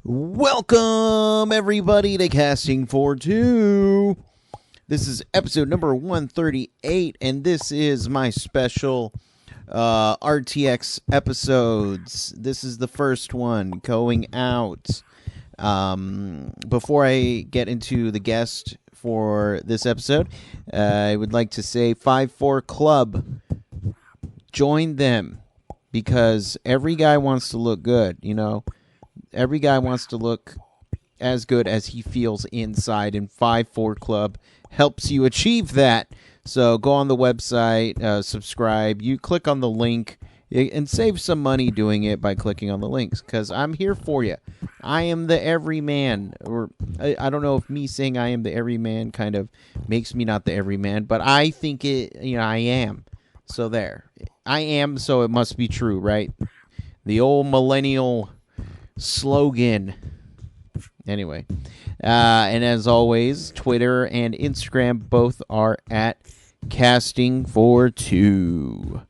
Welcome, everybody, to Casting for Two. This is episode number 138, and this is my special RTX episodes. This is the first one going out. Before I get into the guest for this episode, I would like to say 5-4 Club. Join them, because every guy wants to look good, you know. Every guy wants to look as good as he feels inside, and 5-4 Club helps you achieve that. So go on the website, subscribe. You click on the link and save some money doing it by clicking on the links, because I'm here for you. I am the everyman. Or I don't know if me saying I am the everyman kind of makes me not the everyman, but I think I am. So there. I am, so it must be true, right? The old millennial slogan. Anyway, and as always, Twitter and Instagram both are at Casting for Two.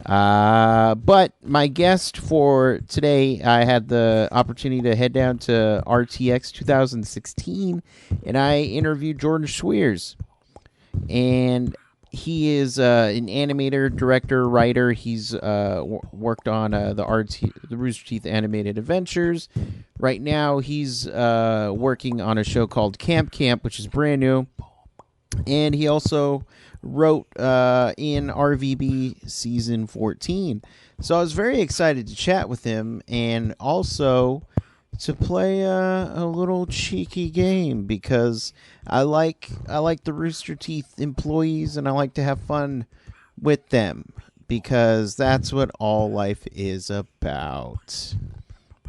But my guest for today, I had the opportunity to head down to RTX 2016, and I interviewed Jordan Cwierz. And he is an animator, director, writer. He's worked on the Rooster Teeth Animated Adventures. Right now, he's working on a show called Camp, which is brand new. And he also wrote in RVB Season 14. So I was very excited to chat with him, and also to play a little cheeky game, because I like the Rooster Teeth employees, and I like to have fun with them, because that's what all life is about.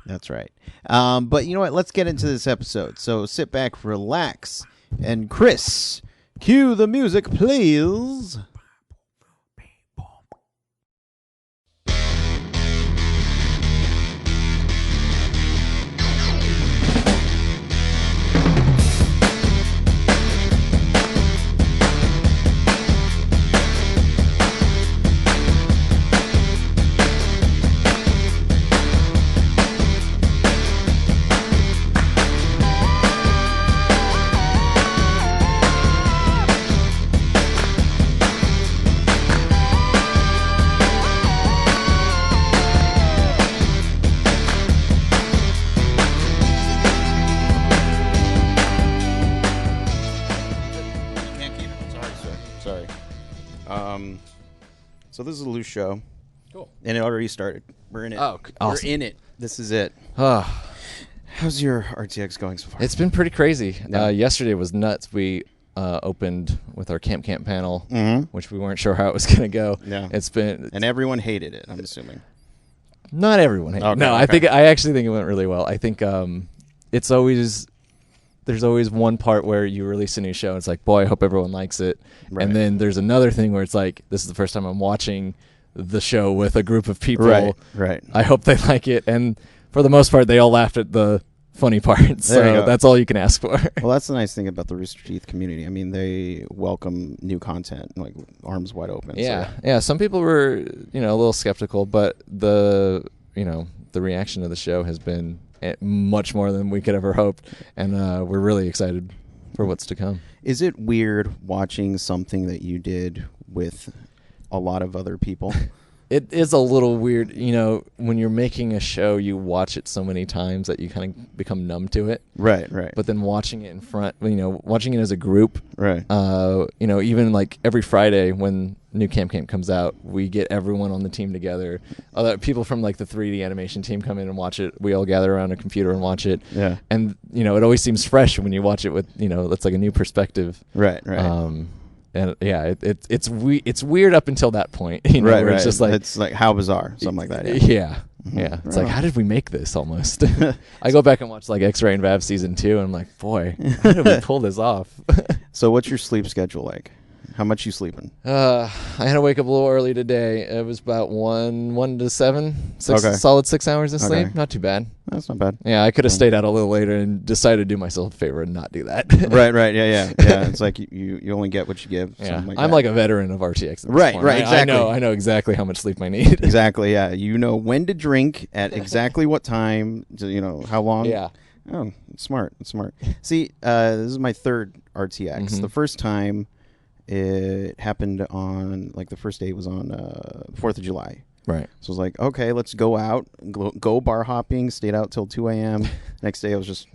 That's right. But you know what? Let's get into this episode. So sit back, relax, and Chris, cue the music, please. So this is a loose show. Cool. And it already started. We're in it. Oh, awesome. We're in it. This is it. How's your RTX going so far? It's been pretty crazy. Yeah. Yesterday was nuts. We opened with our Camp panel, which we weren't sure how it was going to go. Yeah. And everyone hated it, I'm assuming. Not everyone hated it. No, okay. I actually think it went really well. I think there's always one part where you release a new show, and it's like, boy, I hope everyone likes it. Right. And then there's another thing where it's like, this is the first time I'm watching the show with a group of people. Right. I hope they like it. And for the most part, they all laughed at the funny parts. So that's all you can ask for. Well, that's the nice thing about the Rooster Teeth community. I mean, they welcome new content, like arms wide open. Yeah. So. Yeah. Some people were, a little skeptical, but the reaction to the show has been much more than we could ever hoped, and we're really excited for what's to come. Is it weird watching something that you did with a lot of other people? It is a little weird. When you're making a show, you watch it so many times that you kind of become numb to it. Right. But then watching it in front, watching it as a group. Right. Even like every Friday when new Camp comes out, we get everyone on the team together. Other people from like the 3D animation team come in and watch it. We all gather around a computer and watch it. Yeah. And it always seems fresh when you watch it with it's like a new perspective. Right. And yeah, it's weird up until that point, where it's just like, it's like, how bizarre, something like that. Yeah. Yeah. It's like, how did we make this almost? I go back and watch like X-Ray and Vav season 2, and I'm like, boy, how did we pull this off? So what's your sleep schedule like? How much you sleeping? I had to wake up a little early today. It was about 1 to 7. Solid 6 hours of sleep. Not too bad. That's not bad. Yeah, I could have stayed out a little later and decided to do myself a favor and not do that. Right. Yeah. It's like you only get what you give. Yeah. I'm like a veteran of RTX. Right. Exactly. I know exactly how much sleep I need. Exactly. Yeah. You know when to drink at exactly what time. How long. Yeah. Oh, it's smart. See, this is my third RTX. The first time it happened on, like, the first day was on 4th of July. Right. So I was like, okay, let's go out, go bar hopping, stayed out till 2 a.m. Next day I was just,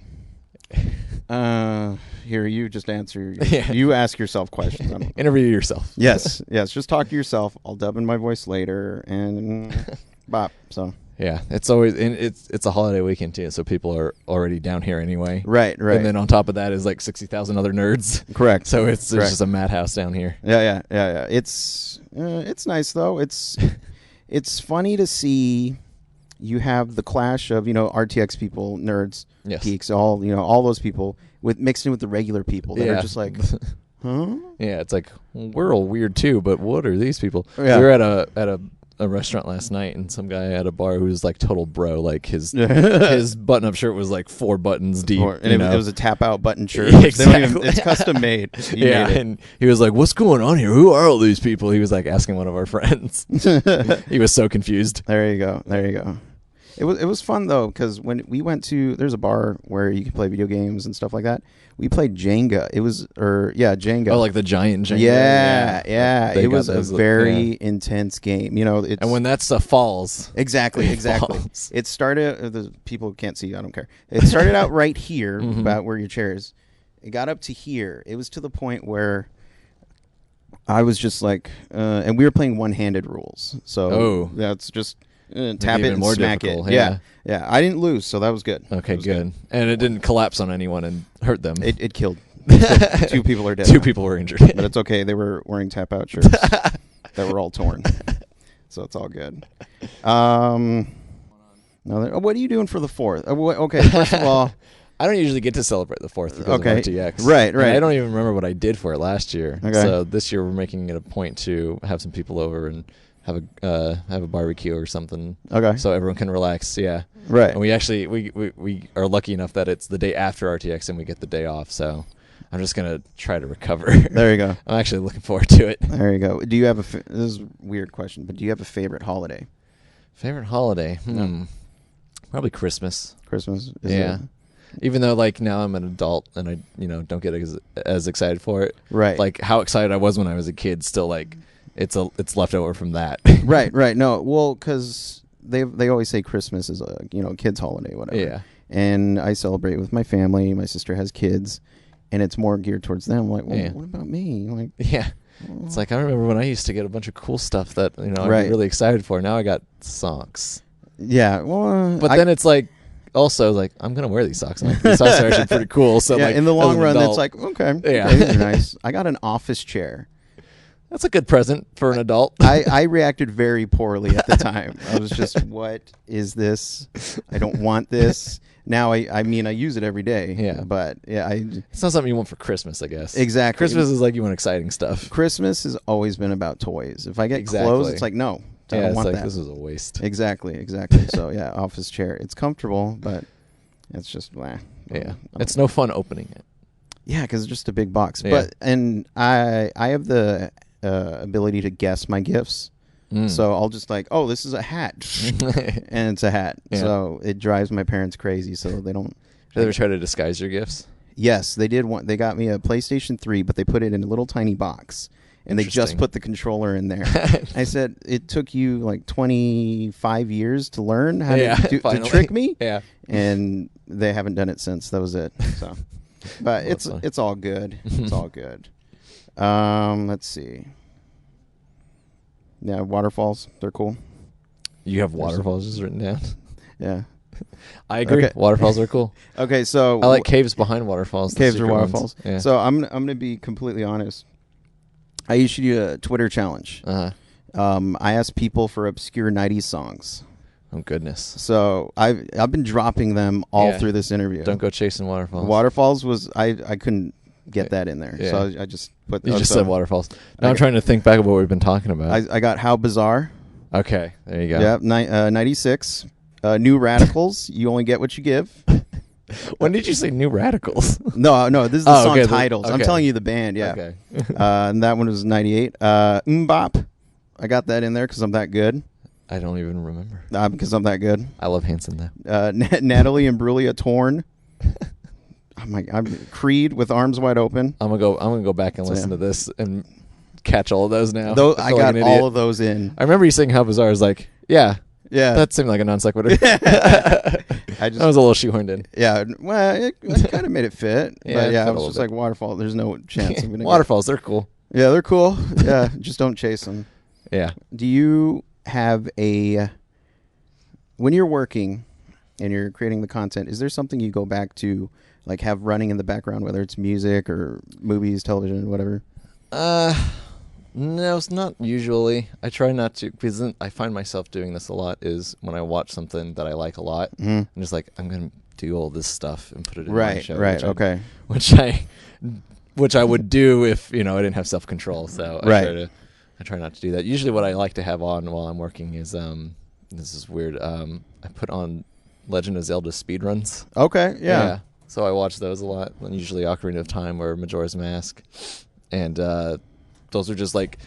here, you just answer. You ask yourself questions. Interview yourself. Yes. Just talk to yourself. I'll dub in my voice later and bop. So. Yeah, it's always it's a holiday weekend too, so people are already down here anyway. Right. And then on top of that is like 60,000 other nerds. Correct. So it's just a madhouse down here. Yeah. It's nice though. It's funny to see. You have the clash of RTX people, nerds, geeks, all those people mixed in with the regular people that are just like, huh? Yeah, it's like we're all weird too, but what are these people? Yeah. We were at a restaurant last night, and some guy at a bar who was like total bro, like his button-up shirt was like 4 buttons deep, and it was a tap-out button shirt. Exactly. It's custom made. And he was like, "What's going on here? Who are all these people?" He was like asking one of our friends. He was so confused. There you go. It was fun though, because when we went to, there's a bar where you can play video games and stuff like that. We played Jenga. Jenga. Oh, like the giant Jenga. Yeah. It was a very intense game. And when that stuff falls. Exactly. Falls. It started, the people can't see, I don't care. It started out right here, about where your chair is. It got up to here. It was to the point where I was just like, and we were playing one-handed rules. So that's just... tap it and more smack difficult. it. Yeah. I didn't lose, so that was good. Okay, good. And it didn't collapse on anyone and hurt them. It killed. 2 people are dead. 2 people were injured. But it's okay. They were wearing tap-out shirts that were all torn. So it's all good. What are you doing for the 4th? Okay, first of all... I don't usually get to celebrate the 4th because of RTX. Right. And I don't even remember what I did for it last year. Okay. So this year we're making it a point to have some people over and have a barbecue or something. Okay. So everyone can relax. Yeah. Right. And we actually we are lucky enough that it's the day after RTX and we get the day off. So I'm just gonna try to recover. There you go. I'm actually looking forward to it. There you go. Do you have this is a weird question, but do you have a favorite holiday? Favorite holiday? Probably Christmas. Christmas. Yeah. Even though like now I'm an adult and I don't get as excited for it. Right. Like how excited I was when I was a kid. Still like. It's left over from that. Right. No, well, because they always say Christmas is a kid's holiday, whatever. Yeah. And I celebrate with my family. My sister has kids, and it's more geared towards them. I'm like, well, what about me? Like, yeah. It's like I remember when I used to get a bunch of cool stuff that I'd be really excited for. Now I got socks. Yeah. Well, but then it's like. Also, like I'm gonna wear these socks. Like, these socks are actually pretty cool. So, like in the long run, adult, it's like okay, these are nice. I got an office chair. That's a good present for an adult. I reacted very poorly at the time. I was just, what is this? I don't want this. Now, I use it every day. Yeah. But, it's not something you want for Christmas, I guess. Exactly. Christmas is like you want exciting stuff. Christmas has always been about toys. If I get clothes, it's like, no, I don't want that. This is a waste. Exactly. So, office chair. It's comfortable, but it's just, Yeah. It's no fun opening it. Yeah, because it's just a big box. Yeah. And I have the... ability to guess my gifts, so I'll just like, oh, this is a hat, and it's a hat. Yeah. So it drives my parents crazy. So they don't. Did they ever try to disguise your gifts? Yes, they did. They got me a PlayStation 3, but they put it in a little tiny box, and they just put the controller in there. I said, it took you like 25 years to learn how to trick me. Yeah, and they haven't done it since. That was it. So, but it's all good. It's all good. Let's see. Yeah, waterfalls. They're cool. You have waterfalls just written down? Yeah. I agree. Okay. Waterfalls are cool. Okay, so... I like caves behind waterfalls. Caves or waterfalls. Yeah. So I'm going to be completely honest. I issued you a Twitter challenge. I asked people for obscure 90s songs. Oh, goodness. So I've been dropping them all through this interview. Don't go chasing waterfalls. Waterfalls was... I couldn't... get that in there. Yeah. So I just put. You just said waterfalls. Now I'm trying to think back of what we've been talking about. I got How Bizarre. Okay, there you go. Yeah, 96. New Radicals. You only get what you give. When did you say New Radicals? No, this is the song titles. Okay. I'm telling you the band, yeah. Okay. And that one was 98. Mbop. I got that in there because I'm that good. I don't even remember. Because I'm that good. I love Hanson though. Natalie Imbruglia, Torn. Oh my! Creed with Arms Wide Open. I'm gonna go back and listen to this and catch all of those now. I got all of those in. I remember you saying How Bizarre. I was like, yeah. That seemed like a non sequitur. That was a little shoehorned in. Yeah, well, it kind of made it fit. But I was just like, waterfall. There's no chance. I'm gonna waterfalls, they're cool. Yeah, they're cool. Yeah, just don't chase them. Yeah. Do you have when you're working and you're creating the content, is there something you go back to, like have running in the background, whether it's music or movies, television, whatever? No, it's not usually. I try not to, because I find myself doing this a lot, is when I watch something that I like a lot, I'm just like, I'm going to do all this stuff and put it in my show. Right, okay. Which I would do if, I didn't have self-control, so I try not to do that. Usually what I like to have on while I'm working is, this is weird, I put on Legend of Zelda speedruns. Okay, yeah. So I watch those a lot, and usually Ocarina of Time or Majora's Mask, and those are just like,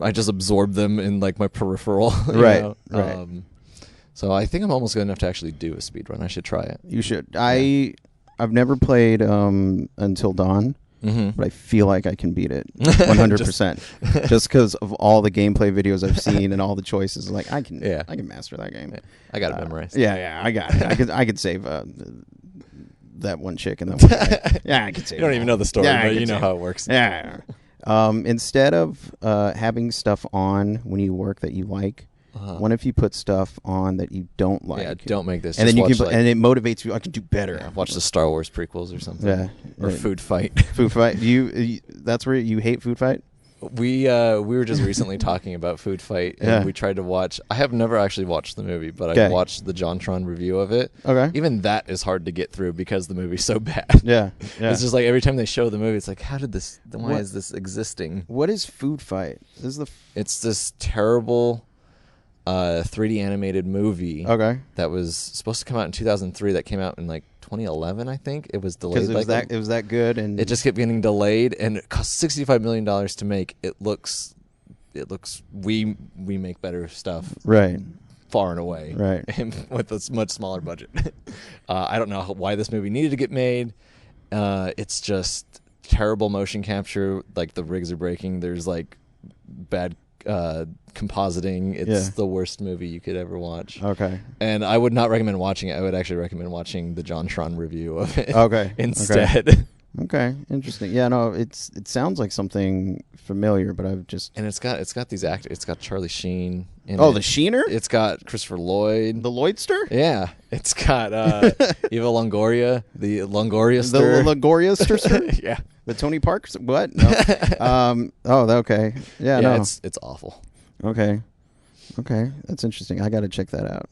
I just absorb them in like my peripheral. Right. So I think I'm almost good enough to actually do a speedrun. I should try it. You should. I've never played Until Dawn, but I feel like I can beat it 100%. Just because of all the gameplay videos I've seen and all the choices, like I can master that game. Yeah. I got it memorized. Yeah, I got it. I could save that one chick and that one guy. Yeah, I could save. You don't even know the story, but you know how it works. Yeah. Instead of having stuff on when you work that you like, what if you put stuff on that you don't like? Yeah, don't make this. And then you can, and it motivates you. I can do better. Yeah, watch the Star Wars prequels or something. Yeah, or Food Fight. Food Fight. You that's where you hate Food Fight. We were just recently talking about Food Fight, and we tried to watch. I have never actually watched the movie, but I watched the JonTron review of it. Okay. Even that is hard to get through because the movie's so bad. Yeah. It's just like every time they show the movie, it's like, why is this existing? What is Food Fight? It's this terrible 3D animated movie. Okay. That was supposed to come out in 2003. That came out in like 2011, I think. It was delayed. Because it was that good, and it just kept getting delayed, and it cost $65 million to make. It looks we make better stuff, right? Far and away, right? And with a much smaller budget. I don't know why this movie needed to get made. It's just terrible motion capture. Like the rigs are breaking. There's like bad compositing. It's the worst movie you could ever watch. Okay. And I would not recommend watching it. I would actually recommend watching the JonTron review of it. Okay. Instead. Okay. Interesting. Yeah. No. It sounds like something familiar, but I've just it's got these actors. It's got Charlie Sheen. The Sheener. It's got Christopher Lloyd. The Lloydster. Yeah. It's got Eva Longoria. The Longoria-ster. The Longoria-ster. Yeah. The Tony Parks. What? No. Okay. Yeah. No. It's awful. Okay. That's interesting. I got to check that out.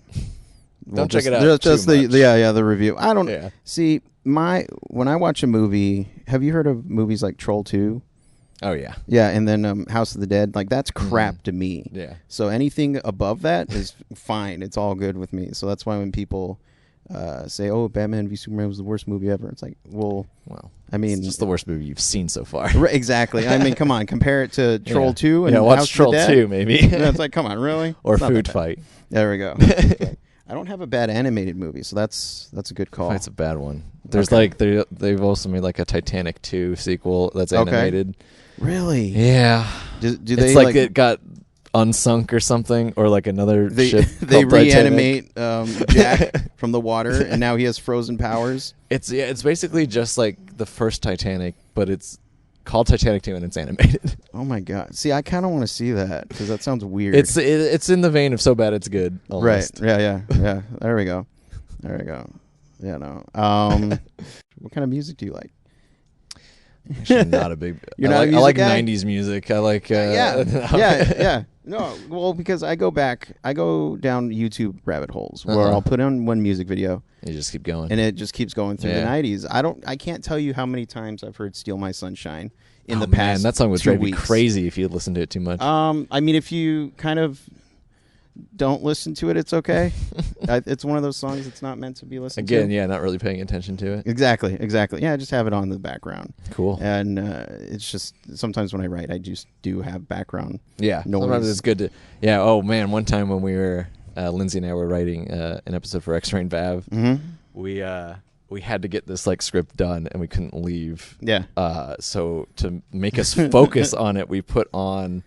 Don't check it out. Just the review. I don't see when I watch a movie. Have you heard of movies like Troll 2? Oh yeah. Yeah, and then House of the Dead. Like that's crap to me. Yeah. So anything above that is fine. It's all good with me. So that's why when people say, "Oh, Batman v Superman was the worst movie ever," it's like, well, I mean, it's just the worst movie you've seen so far. Right, exactly. I mean, come on, compare it to Troll 2 and watch House Troll of the Dead. 2 maybe. It's like, come on, really? Or Food Fight. There we go. Okay. I don't have a bad animated movie, so that's a good call. It's a bad one. There's they've also made like a Titanic 2 sequel that's animated. Really? Yeah. Do it's they like it got unsunk or something, or like another ship. They reanimate Jack from the water, and now he has frozen powers. It's basically just like the first Titanic, but it's called Titanic 2 and it's animated. Oh my god! See, I kind of want to see that because that sounds weird. It's in the vein of so bad it's good. Almost. Right? Yeah. There we go. Yeah. No. What kind of music do you like? Actually, not a big. You're not a I music like guy? 90s music. I like. Yeah. No, well, because I go down YouTube rabbit holes where I'll put on one music video. You just keep going. And it just keeps going through the 90s. I can't tell you how many times I've heard Steal My Sunshine in the past. Man, that song would drive me weeks. crazy if you listened to it too much. I mean, if you kind of don't listen to it, it's okay. It's one of those songs that's not meant to be listened to. Again, yeah, not really paying attention to it. Exactly. Yeah, just have it on in the background. Cool. And it's just sometimes when I write, I just do have background noise. Sometimes it's good to... Yeah, oh man, one time when we were... Lindsay and I were writing an episode for X-Ray and Vav. We had to get this like script done, and we couldn't leave. Yeah. So to make us focus on it, we put on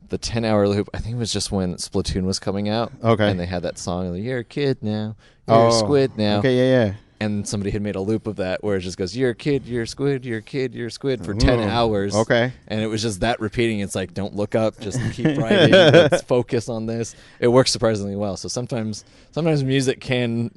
the 10-hour loop. I think it was just when Splatoon was coming out. Okay. And they had that song, like, "You're a kid now, you're a squid now." Okay, yeah. And somebody had made a loop of that where it just goes, "You're a kid, you're a squid, you're a kid, you're a squid" for 10 hours. Okay. And it was just that repeating. It's like, don't look up, just keep writing. Let's focus on this. It works surprisingly well. So sometimes music can,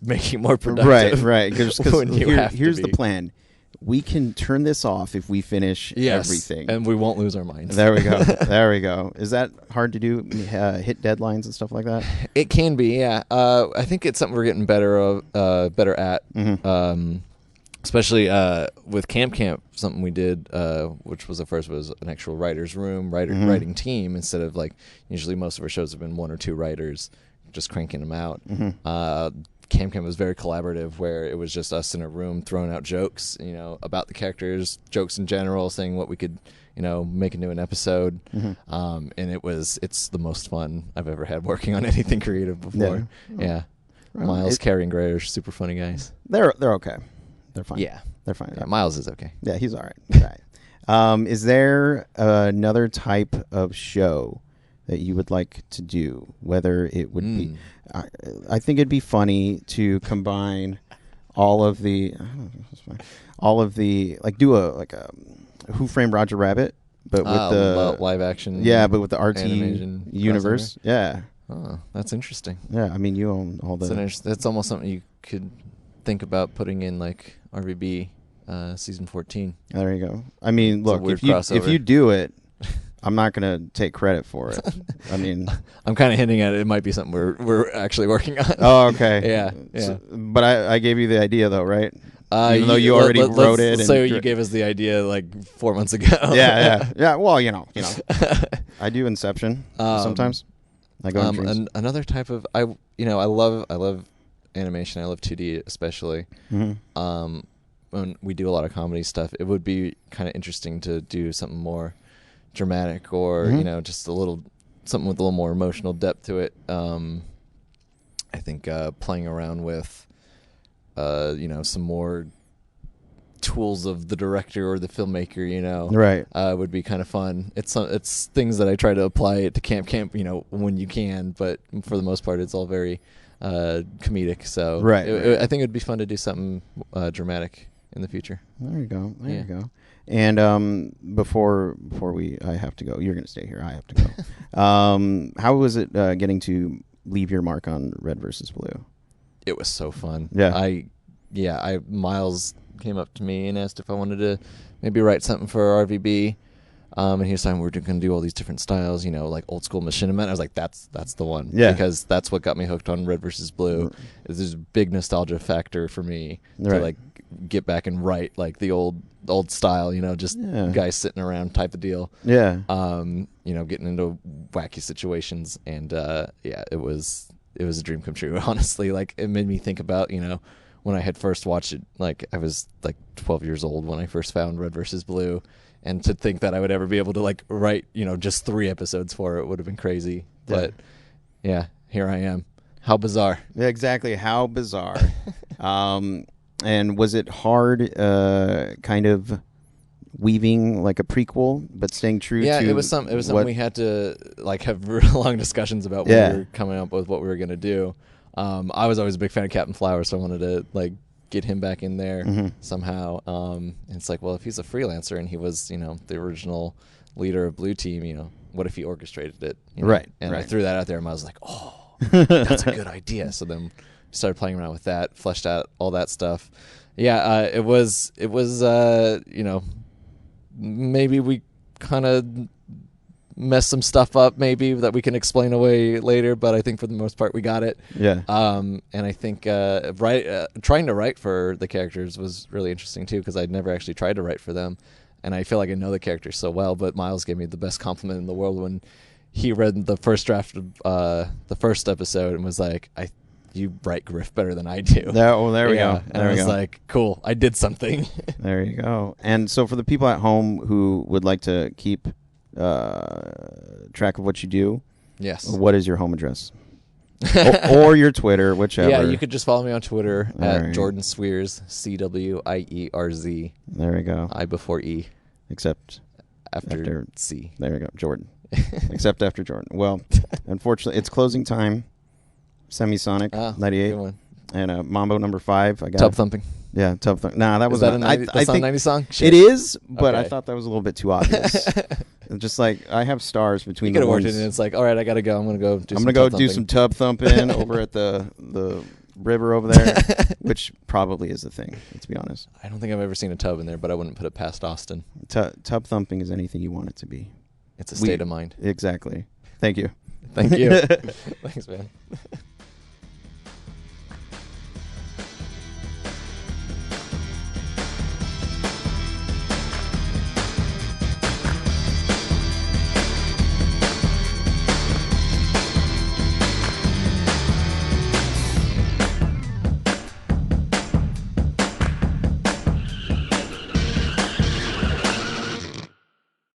make you more productive. Right. Because here's the plan. We can turn this off if we finish everything. And we won't lose our minds. There we go. Is that hard to do? Hit deadlines and stuff like that? It can be, yeah. I think it's something we're getting better at. Mm-hmm. Especially with Camp, something we did, which was the first, was an actual writer's room, writing team, instead of like, usually most of our shows have been one or two writers just cranking them out. Mm-hmm. Camp was very collaborative, where it was just us in a room throwing out jokes, about the characters, jokes in general, saying what we could, make into an episode. Mm-hmm. And it's the most fun I've ever had working on anything creative before. Yeah. Right. Miles, Carrie, and Gray are super funny guys. They're okay. They're fine. Yeah. They're fine. Yeah, Miles is okay. Yeah, he's all right. Is there another type of show that you would like to do? Whether it would be... I think it'd be funny to combine all of the, like do a Who Framed Roger Rabbit, but with the live action. Yeah, but with the RT universe. Crossover. Yeah. Oh, that's interesting. Yeah, I mean, you own all the. That's almost something you could think about putting in, like RVB season 14. There you go. I mean, look, if you do it, I'm not going to take credit for it. I mean, I'm kind of hinting at it might be something we're actually working on. Oh, okay. Yeah. So, but I gave you the idea, though, right? Even though you already wrote it. So you gave us the idea like 4 months ago. Yeah. Well, you know. I do Inception sometimes. I go in another type of I love animation. I love 2D especially. Mm-hmm. When we do a lot of comedy stuff, it would be kind of interesting to do something more dramatic, or just something with a little more emotional depth to it. I think playing around with some more tools of the director or the filmmaker, right, would be kind of fun. It's things that I try to apply to Camp, when you can, but for the most part, it's all very comedic. So right. I think it'd be fun to do something dramatic in the future. There you go. There you go. And before I have to go. You're going to stay here. I have to go. How was it getting to leave your mark on Red versus Blue? It was so fun. Yeah. Miles came up to me and asked if I wanted to maybe write something for RVB. And he was saying we're going to do all these different styles, like old school machinima. I was like, that's the one. Yeah. Because that's what got me hooked on Red versus Blue. There's a big nostalgia factor for me to like get back and write like the old style, just guys sitting around type of deal. Yeah. Getting into wacky situations, and it was a dream come true. Honestly, like it made me think about when I had first watched it. Like I was like 12 years old when I first found Red versus Blue, and to think that I would ever be able to like write just 3 episodes for it would have been crazy. But yeah, here I am. How bizarre. Yeah, exactly. How bizarre. And was it hard kind of weaving like a prequel but staying true to... Yeah, it was something we had to like have really long discussions about when we were coming up with what we were going to do. I was always a big fan of Captain Flower, so I wanted to like get him back in there somehow. And it's like, well, if he's a freelancer and he was, the original leader of Blue Team, what if he orchestrated it? Right. And I threw that out there, and I was like, oh, that's a good idea. So then started playing around with that, fleshed out all that stuff. Yeah, it was maybe we kind of mess some stuff up maybe that we can explain away later, but I think for the most part we got it. Yeah. And I think trying to write for the characters was really interesting too, because I'd never actually tried to write for them, and I feel like I know the characters so well. But Miles gave me the best compliment in the world when he read the first draft of the first episode and was like, "You write Griff better than I do." There we go. And I was like, "Cool, I did something." There you go. And so for the people at home who would like to keep track of what you do, yes, what is your home address? or your Twitter, whichever. Yeah, you could just follow me on Twitter at Jordan Cwierz, Cwierz. There we go. I before E. Except after C. There we go, Jordan. Except after Jordan. Well, unfortunately, it's closing time. Semisonic 98 good one. And Mambo number 5. I got Tub Thumping. Yeah, Tub Thumping. Nah, that was that not. That's not a 90s song. Shit. It is, but okay. I thought that was a little bit too obvious. Just like I have stars between. You the worked ones. it, and it's like, all right, I gotta go. I'm gonna do some tub thumping over at the river over there, which probably is the thing. Let's be honest. I don't think I've ever seen a tub in there, but I wouldn't put it past Austin. Tub thumping is anything you want it to be. It's a state of mind. Exactly. Thank you. Thank you. Thanks, man.